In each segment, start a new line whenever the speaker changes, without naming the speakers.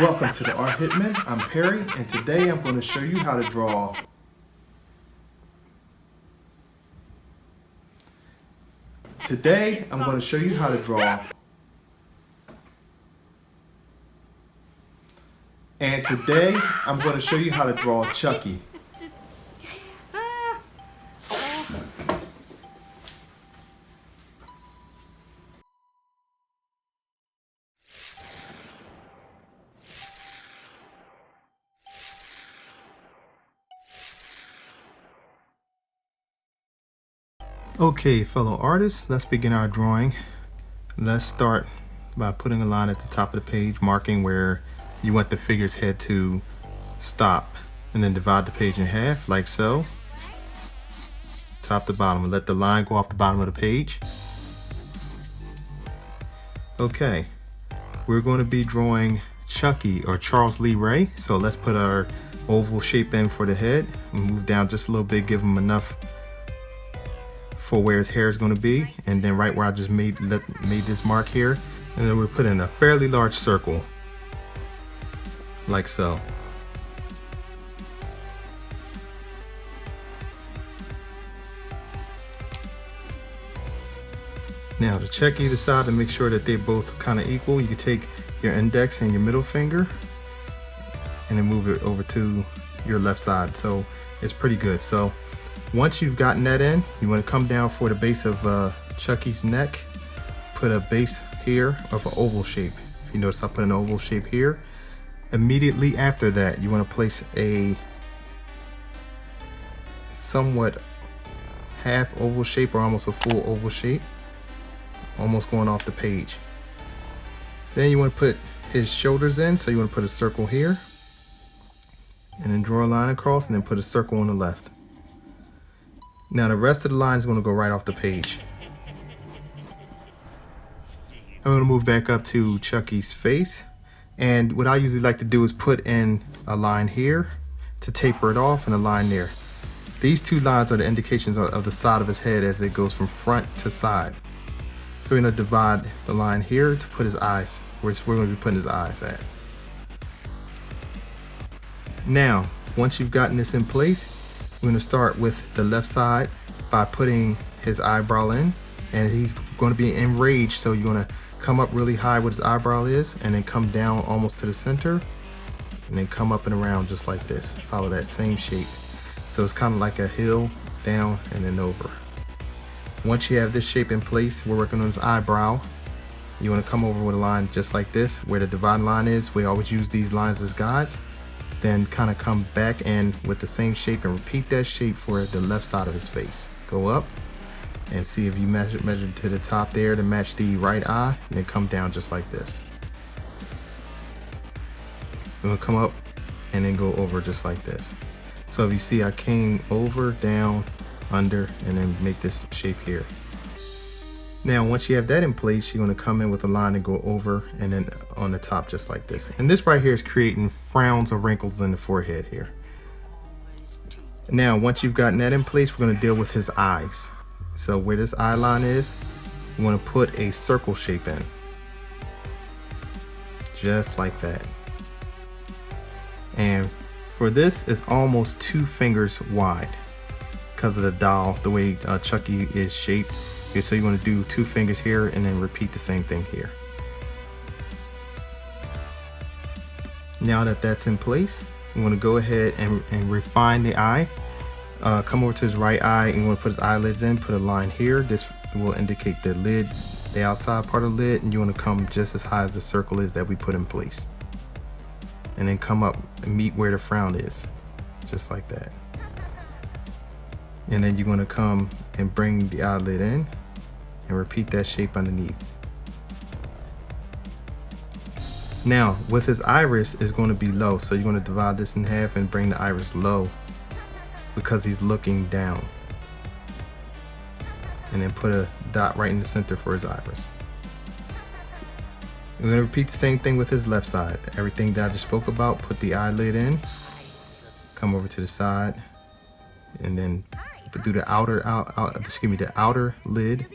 Welcome to the Art Hitman. I'm Perry, and today I'm going to show you how to draw Chucky. Okay, fellow artists, let's begin our drawing. Let's start by putting a line at the top of the page, marking where you want the figure's head to stop, and then divide the page in half, like so, top to bottom, and let the line go off the bottom of the page. Okay, we're going to be drawing Chucky, or Charles Lee Ray, so let's put our oval shape in for the head, and move down just a little bit, give him enough for where his hair is going to be, and then right where I just made this mark here, and then we're putting in a fairly large circle, like so. Now to check either side to make sure that they're both kind of equal, you can take your index and your middle finger and then move it over to your left side, so it's pretty good. So once you've gotten that in, you want to come down for the base of Chucky's neck, put a base here of an oval shape. If you notice, I put an oval shape here. Immediately after that, you want to place a somewhat half oval shape, or almost a full oval shape, almost going off the page. Then you want to put his shoulders in, so you want to put a circle here, and then draw a line across, and then put a circle on the left. Now the rest of the line is going to go right off the page. I'm going to move back up to Chucky's face, and what I usually like to do is put in a line here to taper it off, and a line there. These two lines are the indications of the side of his head as it goes from front to side. So we're going to divide the line here to put his eyes, where we're going to be putting his eyes at. Now once you've gotten this in place, we're going to start with the left side by putting his eyebrow in, and he's going to be enraged, so you're going to come up really high where his eyebrow is, and then come down almost to the center, and then come up and around just like this. Follow that same shape. So it's kind of like a hill, down, and then over. Once you have this shape in place, we're working on his eyebrow. You want to come over with a line just like this, where the dividing line is. We always use these lines as guides. Then kind of come back in with the same shape and repeat that shape for the left side of his face. Go up and see if you measure to the top there to match the right eye, and then come down just like this. We're gonna come up and then go over just like this. So if you see, I came over, down, under, and then make this shape here. Now once you have that in place, you're going to come in with a line and go over, and then on the top just like this. And this right here is creating frowns or wrinkles in the forehead here. Now once you've gotten that in place, we're going to deal with his eyes. So where this eye line is, we want to put a circle shape in, just like that. And for this, it's almost 2 fingers wide because of the doll, the way Chucky is shaped. Okay, so you want to do 2 fingers here, and then repeat the same thing here. Now that that's in place, you want to go ahead and refine the eye. Come over to his right eye, and you want to put his eyelids in, put a line here. This will indicate the lid, the outside part of the lid, and you want to come just as high as the circle is that we put in place. And then come up and meet where the frown is, just like that. And then you're going to come and bring the eyelid in and repeat that shape underneath. Now with his iris is going to be low, so you're going to divide this in half and bring the iris low because he's looking down, and then put a dot right in the center for his iris. We're going to repeat the same thing with his left side. Everything that I just spoke about, put the eyelid in, come over to the side, and then do the outer lid,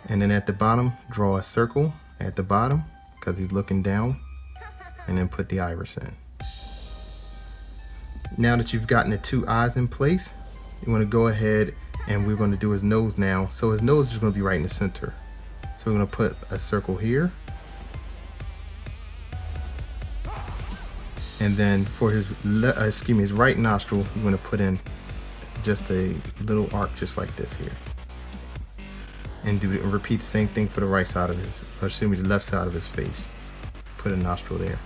and then at the bottom draw a circle at the bottom because he's looking down, and then put the iris in. Now that you've gotten the two eyes in place, you want to go ahead and we're going to do his nose now. So his nose is going to be right in the center. So we're going to put a circle here. And then for his his right nostril, you're going to put in just a little arc just like this here. And repeat the same thing for the right side of his, or excuse me, the left side of his face. Put a nostril there.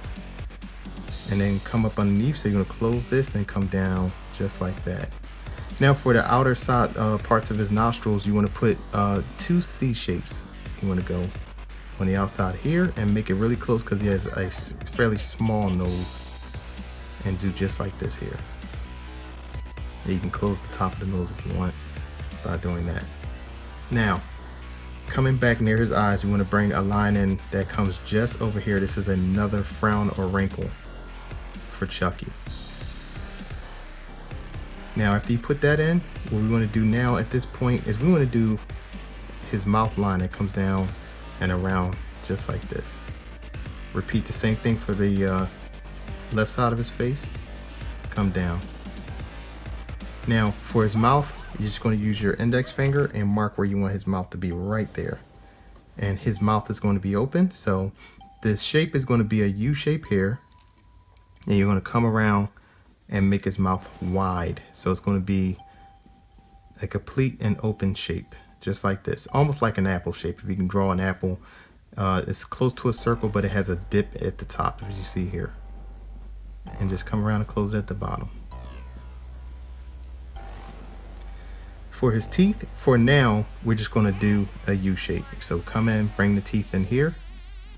And then come up underneath, so you're going to close this and come down just like that. Now for the outer side parts of his nostrils, you want to put two C shapes. You want to go on the outside here and make it really close because he has a fairly small nose, and do just like this here. You can close the top of the nose if you want by doing that. Now, coming back near his eyes, you want to bring a line in that comes just over here. This is another frown or wrinkle for Chucky. Now after you put that in, what we want to do now at this point is we want to do his mouth line that comes down and around just like this. Repeat the same thing for the left side of his face. Come down. Now for his mouth, you're just going to use your index finger and mark where you want his mouth to be right there. And his mouth is going to be open, so this shape is going to be a U shape here. And you're going to come around and make his mouth wide. So it's going to be a complete and open shape, just like this. Almost like an apple shape. If you can draw an apple, it's close to a circle, but it has a dip at the top, as you see here. And just come around and close it at the bottom. For his teeth, for now, we're just going to do a U shape. So come in, bring the teeth in here,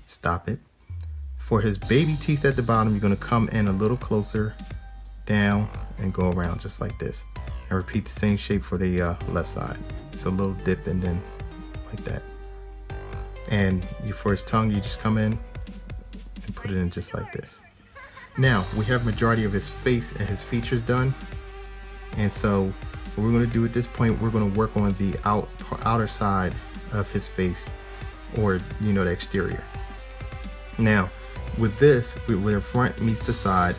stop it. For his baby teeth at the bottom, you're going to come in a little closer, down, and go around just like this. And repeat the same shape for the left side. It's a little dip and then like that. And for his tongue, you just come in and put it in just like this. Now, we have majority of his face and his features done. And so what we're going to do at this point, we're going to work on the outer side of his face, or the exterior. Now, with this, where the front meets the side,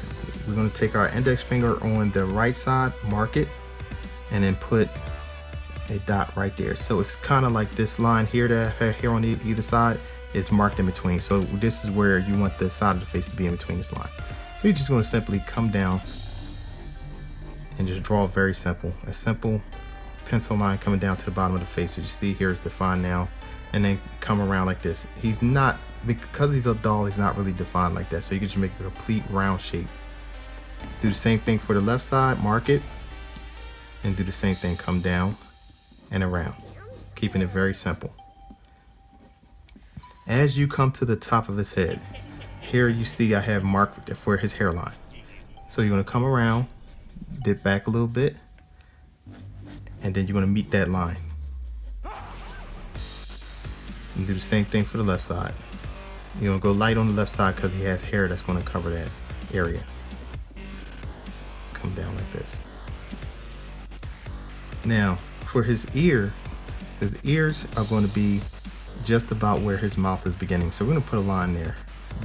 we're going to take our index finger on the right side, mark it, and then put a dot right there. So it's kind of like this line here that I have here on either side is marked in between. So this is where you want the side of the face to be in between this line. So you're just going to simply come down and just draw very simple. A simple pencil line coming down to the bottom of the face. As you see here is defined now. And then come around like this. He's not, because he's a doll, he's not really defined like that. So you can just make a complete round shape. Do the same thing for the left side, mark it, and do the same thing, come down and around, keeping it very simple. As you come to the top of his head, here you see I have marked for his hairline. So you're going to come around, dip back a little bit, and then you're going to meet that line. And do the same thing for the left side. You're going to go light on the left side because he has hair that's going to cover that area. Come down like this. Now, for his ears are going to be just about where his mouth is beginning. So we're going to put a line there.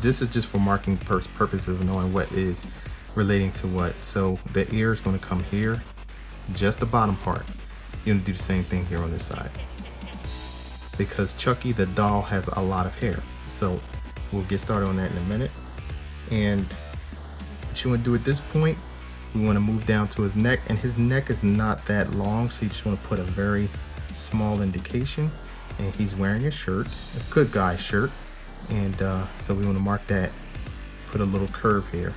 This is just for marking purposes of knowing what is relating to what. So the ear is going to come here, just the bottom part. You're going to do the same thing here on this side. Because Chucky the doll has a lot of hair. So we'll get started on that in a minute. And what you want to do at this point, we want to move down to his neck, and his neck is not that long, so you just want to put a very small indication. And he's wearing a shirt, a good guy shirt, and so we want to mark that, put a little curve here,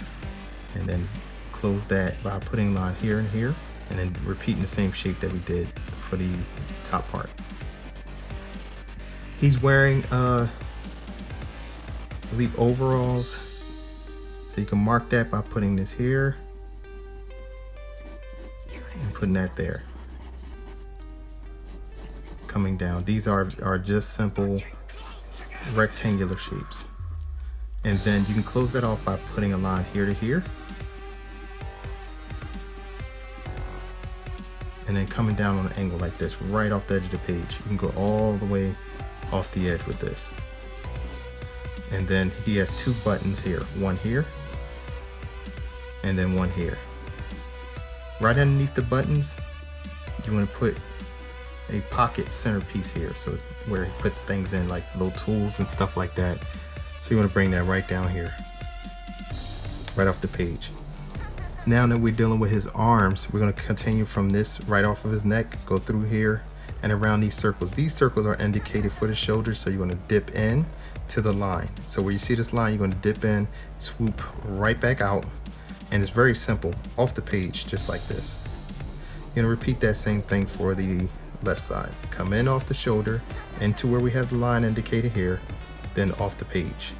and then close that by putting a line here and here, and then repeating the same shape that we did for the top part. He's wearing I believe overalls, so you can mark that by putting this here and putting that there, coming down. These are just simple rectangular shapes, and then you can close that off by putting a line here to here, and then coming down on an angle like this right off the edge of the page. You can go all the way off the edge with this, And then he has two buttons here, one here and then one here. Right underneath the buttons, you want to put a pocket centerpiece here, so it's where he puts things in, like little tools and stuff like that. So you want to bring that right down here, right off the page. Now that we're dealing with his arms, we're going to continue from this right off of his neck, go through here and around these circles. These circles are indicated for the shoulders, so you're going to dip in to the line. So where you see this line, you're going to dip in, swoop right back out, and it's very simple, off the page, just like this. You're going to repeat that same thing for the left side. Come in off the shoulder into where we have the line indicated here, then off the page.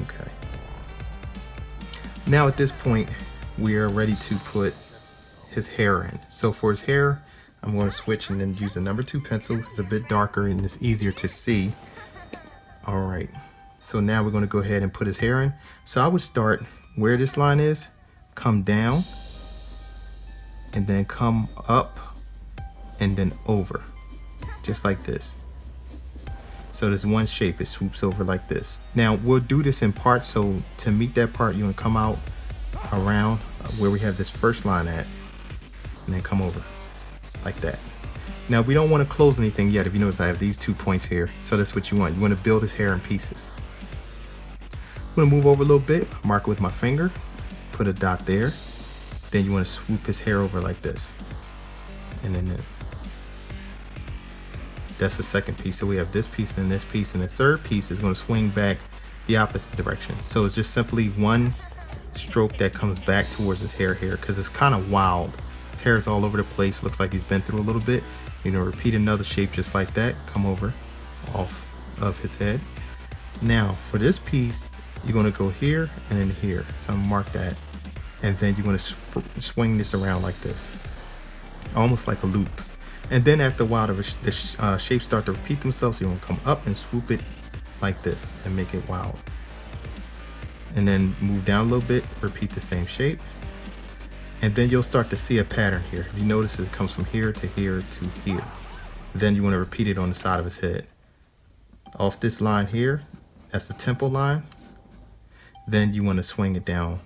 Okay. Now at this point, we are ready to put his hair in. So for his hair, I'm going to switch and then use the number 2 pencil. It's a bit darker and it's easier to see. All right. So now we're going to go ahead and put his hair in. So I would start where this line is, come down, and then come up, and then over, just like this. So there's one shape, it swoops over like this. Now we'll do this in parts, so to meet that part, you're gonna come out around where we have this first line at, and then come over, like that. Now we don't want to close anything yet. If you notice, I have these 2 points here, so that's what you want. You want to build his hair in pieces. I'm gonna move over a little bit, mark it with my finger, put a dot there. Then you want to swoop his hair over like this, and then that's the second piece. So we have this piece and this piece, and the third piece is going to swing back the opposite direction. So it's just simply one stroke that comes back towards his hair here, because it's kind of wild. His hair is all over the place, looks like he's been through a little bit. You know, repeat another shape just like that, come over off of his head. Now for this piece, you're going to go here and then here, so I'm gonna mark that, and then you're going to swing this around like this, almost like a loop. And then after a while, the shapes start to repeat themselves, so you're going to come up and swoop it like this and make it wild. And then move down a little bit, repeat the same shape, and then you'll start to see a pattern here. If you notice, it comes from here to here to here. Then you want to repeat it on the side of his head. Off this line here, that's the temple line. Then you want to swing it down.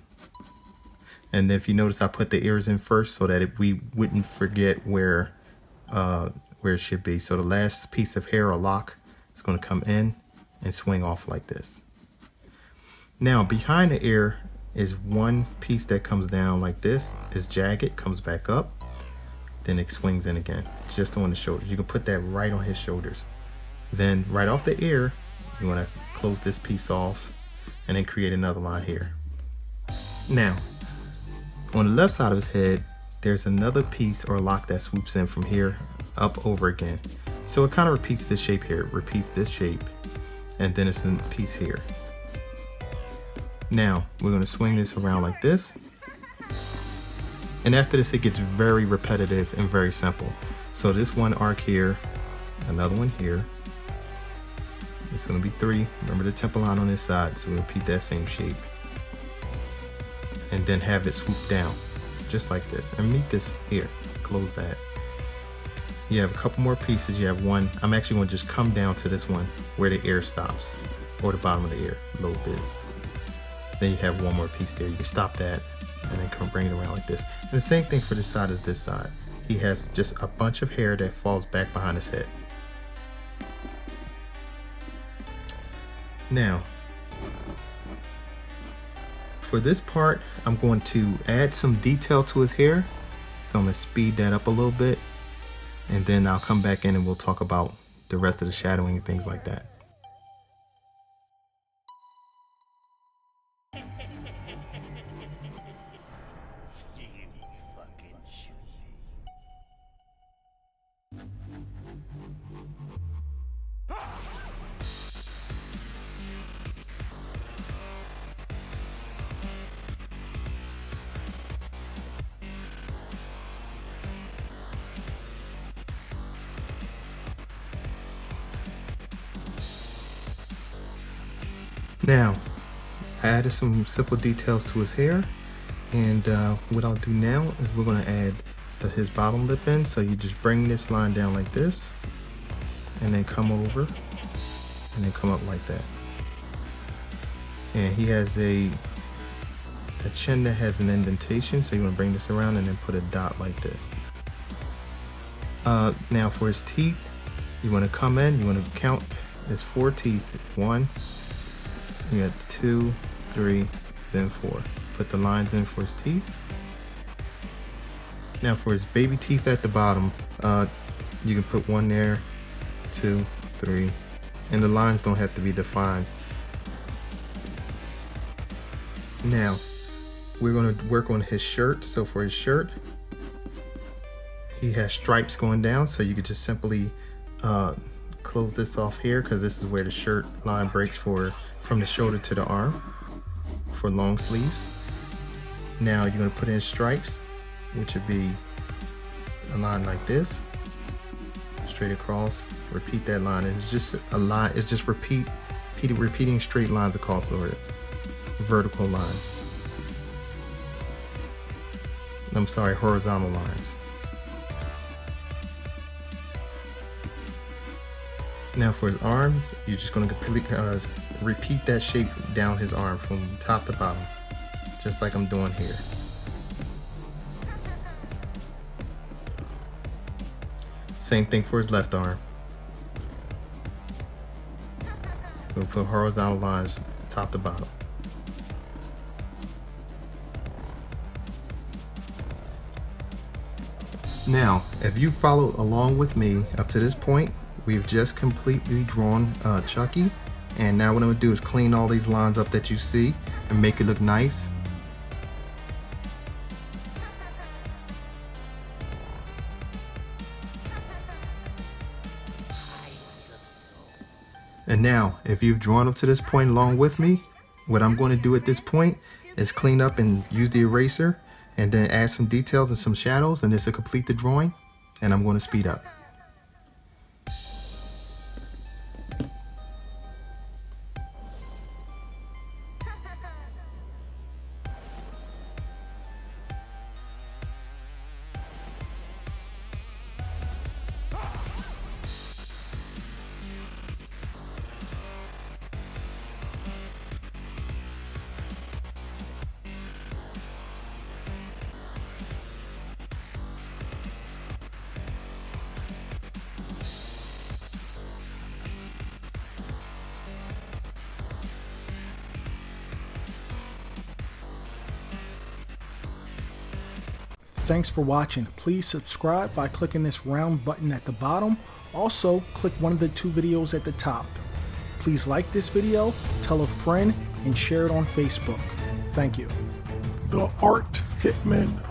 And then if you notice, I put the ears in first so that we wouldn't forget where it should be. So the last piece of hair or lock is going to come in and swing off like this. Now behind the ear is one piece that comes down like this. It's jagged, comes back up, then it swings in again, just on the shoulders. You can put that right on his shoulders. Then right off the ear, you want to close this piece off and then create another line here. Now on the left side of his head, there's another piece or lock that swoops in from here up over again. So it kind of repeats this shape here, repeats this shape, and then it's a piece here. Now we're going to swing this around like this, and after this it gets very repetitive and very simple. So this one arc here, another one here, it's going to be 3. Remember the temple line on this side, so we'll repeat that same shape, and then have it swoop down just like this, and meet this here, close that. You have a couple more pieces. You have one, I'm actually going to just come down to this one where the ear stops, or the bottom of the ear lobe is. Then you have one more piece there. You can stop that and then come bring it around like this. And the same thing for this side as this side. He has just a bunch of hair that falls back behind his head. Now for this part, I'm going to add some detail to his hair. So I'm going to speed that up a little bit, and then I'll come back in and we'll talk about the rest of the shadowing and things like that. Now, I added some simple details to his hair, and what I'll do now is we're going to add his bottom lip in. So you just bring this line down like this, and then come over and then come up like that. And he has a chin that has an indentation, so you want to bring this around and then put a dot like this. Now for his teeth, you want to come in, you want to count his 4 teeth. 1, you got 2, 3, then 4. Put the lines in for his teeth. Now for his baby teeth at the bottom, you can put 1 there, 2, 3, and the lines don't have to be defined. Now we're going to work on his shirt. So for his shirt, he has stripes going down, so you could just simply close this off here, because this is where the shirt line breaks from the shoulder to the arm for long sleeves. Now you're going to put in stripes, which would be a line like this, straight across. Repeat that line, and it's just a line. It's just repeating straight lines across the vertical lines. I'm sorry, horizontal lines. Now for his arms, you're just going to repeat that shape down his arm from top to bottom, just like I'm doing here. Same thing for his left arm. We'll put horizontal lines top to bottom. Now, if you followed along with me up to this point, we've just completely drawn Chucky, and now what I'm gonna do is clean all these lines up that you see and make it look nice. And now, if you've drawn up to this point along with me, what I'm going to do at this point is clean up and use the eraser, and then add some details and some shadows, and this will complete the drawing, and I'm going to speed up.
Thanks for watching. Please subscribe by clicking this round button at the bottom. Also, click one of the 2 videos at the top. Please like this video, tell a friend, and share it on Facebook. Thank you.
The Art Hitman.